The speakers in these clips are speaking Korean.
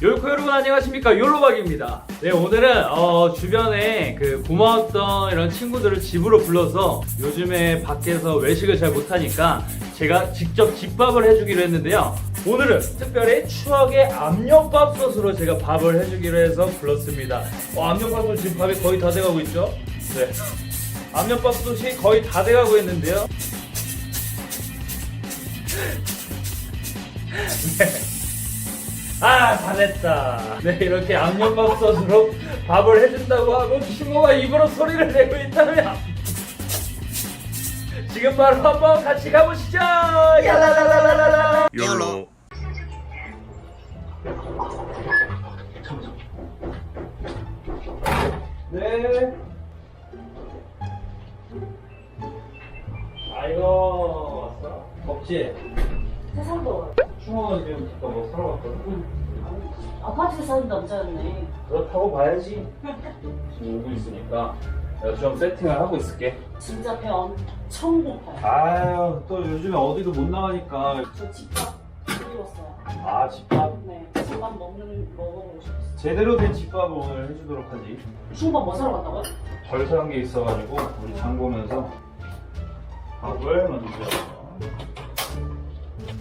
요코 여러분 안녕하십니까, 욜로박입니다. 네, 오늘은 주변에 그 고마웠던 이런 친구들을 집으로 불러서 요즘에 밖에서 외식을 잘 못하니까 제가 직접 집밥을 해주기로 했는데요. 오늘은 특별히 추억의 압력밥솥으로 제가 밥을 해주기로 해서 불렀습니다. 압력밥솥 지금 밥이 거의 다 돼가고 있죠? 네, 압력밥솥이 거의 다 돼가고 있는데요. 네. 다 됐다. 네, 이렇게 압력밥솥으로 밥을 해준다고 하고 친구가 입으로 소리를 내고 있다면 지금 바로 한번 같이 가보시죠. 야라라라라라. YOLO. 네. 아이고, 왔어? 덥지? 세상 더워. 충원은 지금 잠깐 뭐 사러 갔거든? 응. 아파트에 사는 남자였네. 그렇다고 봐야지. 지금 오고 있으니까 내가 좀 세팅을 하고 있을게. 진짜 배 엄청 고파요. 아유, 또 요즘에 어디도 못 나가니까. 저 집밥 드리웠어요. 아, 집밥? 네, 집밥 먹어보고 싶었어요. 제대로 된 집밥을 오늘 해주도록 하지. 중국밥 뭐 사러 갔다고요? 덜 사는 게 있어가지고 우리 장 보면서 밥을 만들어요.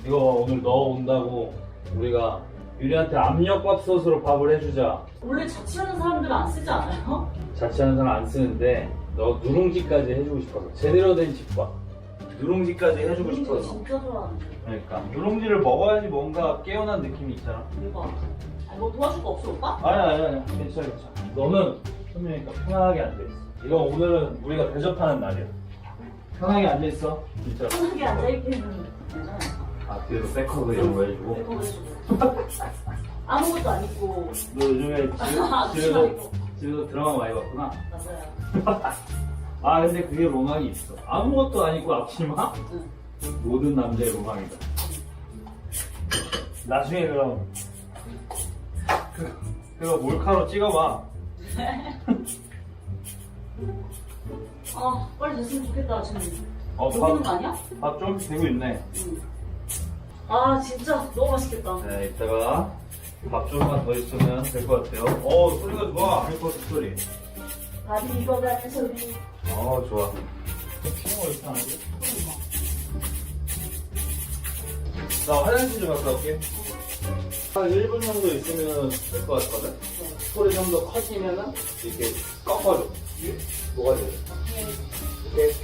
이거 오늘 너 온다고 우리가 유리한테 압력밥솥으로 밥을 해주자. 원래 자취하는 사람들은 안 쓰지 않아요? 자취하는 사람 안 쓰는데 너 누룽지까지 해주고 싶어서 제대로 된 집밥 누룽지까지 해주고 이거 싶어서. 진짜 좋아하는데. 그러니까 누룽지를 먹어야지 뭔가 깨어난 느낌이 있잖아. 대박. 아니, 뭐 도와줄 거 없어, 오빠? 아니야 괜찮아. 너는 손님이니까 편하게 앉아있어. 이거 오늘은 우리가 대접하는 날이야. 편하게 앉아있어 진짜. 편하게 앉아있기는 괜찮아요. 뒤에서 백허그 이런 거 해주고. 메이크업 해주고. 아무것도 안 입고. 너 요즘에 앞치마 입고. 집에서 드라마 많이 봤구나. 맞아요. 근데 그게 로망이 있어. 아무것도 아니고 앞치마? 응. 모든 남자의 로망이다. 나중에 그럼 그거 몰카로 찍어봐. 빨리 됐으면 좋겠다, 지금. 밥 녹는 거 아니야? 좀 되고 있네. 응. 진짜 너무 맛있겠다. 네, 이따가 밥 조금만 더 있으면 될 것 같아요. 소리가 좋아. 할것 소리. 밥이 익어가는 소리. 좋아. 피는 거 이상하지? 나 화장실 좀 갔다 올게. 한 1분 정도 있으면 될 것 같거든? 소리 좀 더 커지면은 이렇게 꺾어줘. 이게 뭐가 돼? 이렇게.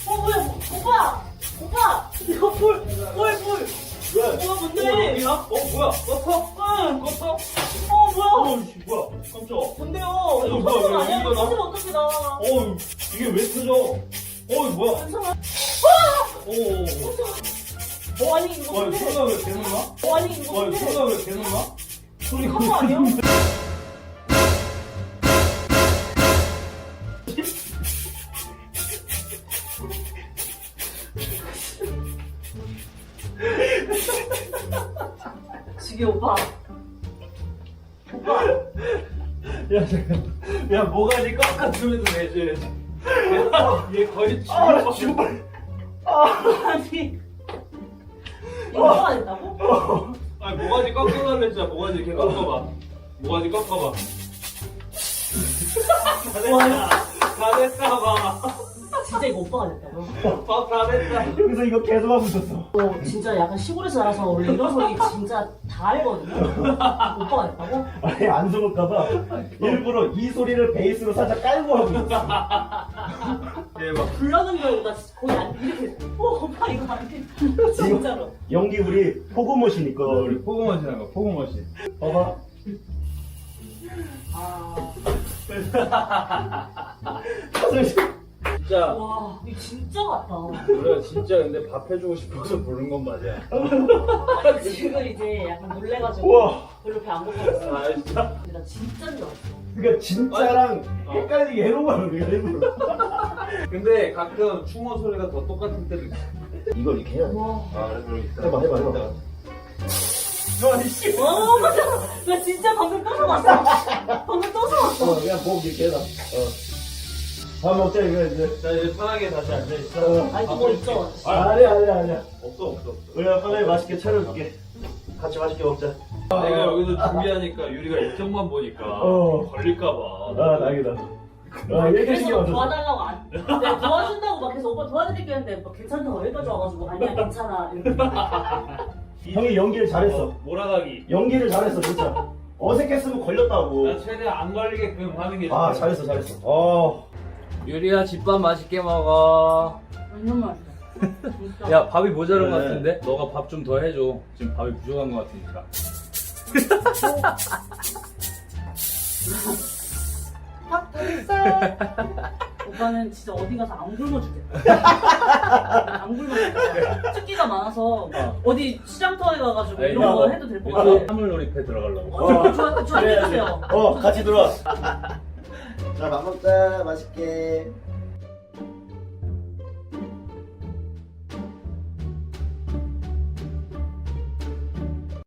뭐야, 오빠! 이거 볼! 왜? 뭐야, 뭔데? 여기나? 뭐야? 껐어? 응! 껐어? 뭐야? 뭐야? 깜짝아. 뭔데요? 이거 뭐야, 터진 거 왜 아니야? 여기다 놔? 터지면 어떡해, 나. 이게 왜 터져? 뭐야? 괜찮아? 아니, 이거 뭔데? 소리가 왜 계속 나? 아니, 이거 뭔데? 소리가 왜 계속 나? 소리가 한거 아니야? 지기 오빠. 야, 모가지 꺾어주면서 내줘야지. 얘 거의 죽어. 아니. 이거가 됐다고? 모가지 꺾어달래, 진짜. 모가지 이렇게 꺾어봐. 모가지 꺾어봐. 다 됐다, 봐. 진짜 이거 오빠가 됐다고? 다 됐다. 여기서 이거 계속 하고 있었어. 진짜 약간 시골에서 나와서 원래 이런 소리 진짜 다 알거든요? 오빠가 됐다고? 아니 안 속을까봐 일부러 이 소리를 베이스로 살짝 깔고 하고 있어. 대박. 불러는 경우가 거의 안 이렇게 오빠 이거 안 돼. 진짜로. 연기 우리 포고머신이니까 우리 포고머신 한 거, 포고머신. 봐봐. 진짜. 와, 이거 진짜 같다. 우리가 진짜 근데 밥 해주고 싶어서 부른 건 맞아. 아니, 지금 이제 약간 놀래가지고 우와. 별로 배 안 고팠어. 진짜? 근데 나 진짜인 줄 알았어. 그러니까 진짜랑 헷갈리게 해놓은 거야 우리가 일부러. 근데 가끔 충어 소리가 더 똑같은 때도 있어. 이걸 이렇게 해야 돼. 와. 그럼 이따. 해봐. 너 이씨. 와, 나 진짜 방금 깜짝 놀랐어. 그냥 목 이렇게 해놔. 밥 먹자 이거 이제. 자 이제 편하게 다시 앉아있어. 아니 또 뭐 있죠? 아니야. 없어. 우리가 빨리 맛있게 차려줄게. 같이 맛있게 먹자. 내가 여기서 준비하니까 유리가 일정만 보니까 걸릴까봐. 낙이다. 이렇게 그래서 신경 안 써. 도와달라고 안. 내가 도와준다고 막 계속 오빠 도와드릴게 했는데 막 괜찮다고 여기까지 와가지고 아니야 괜찮아. 이렇게. 형이 연기를 잘했어. 몰아가기. 연기를 잘했어 진짜. 어색했으면 걸렸다고. 난 최대한 안 걸리게끔 하는 게 아 좋아. 잘했어. 유리야 집밥 맛있게 먹어. 완전 맛있어. 진짜. 야 밥이 모자란 것 네. 같은데? 너가 밥 좀 더 해줘. 지금 밥이 부족한 것 같으니까. 오빠는 진짜 어디 가서 안 굶어 주겠다. 안 굶어 주겠다. 특기가 많아서 어디 시장터에 가가지고 에이, 이런 거 야, 해도 될 것 같아. 사물놀이패 들어가려고. 저한테 주세요. 같이 들어와. 자 밥 먹자 맛있게.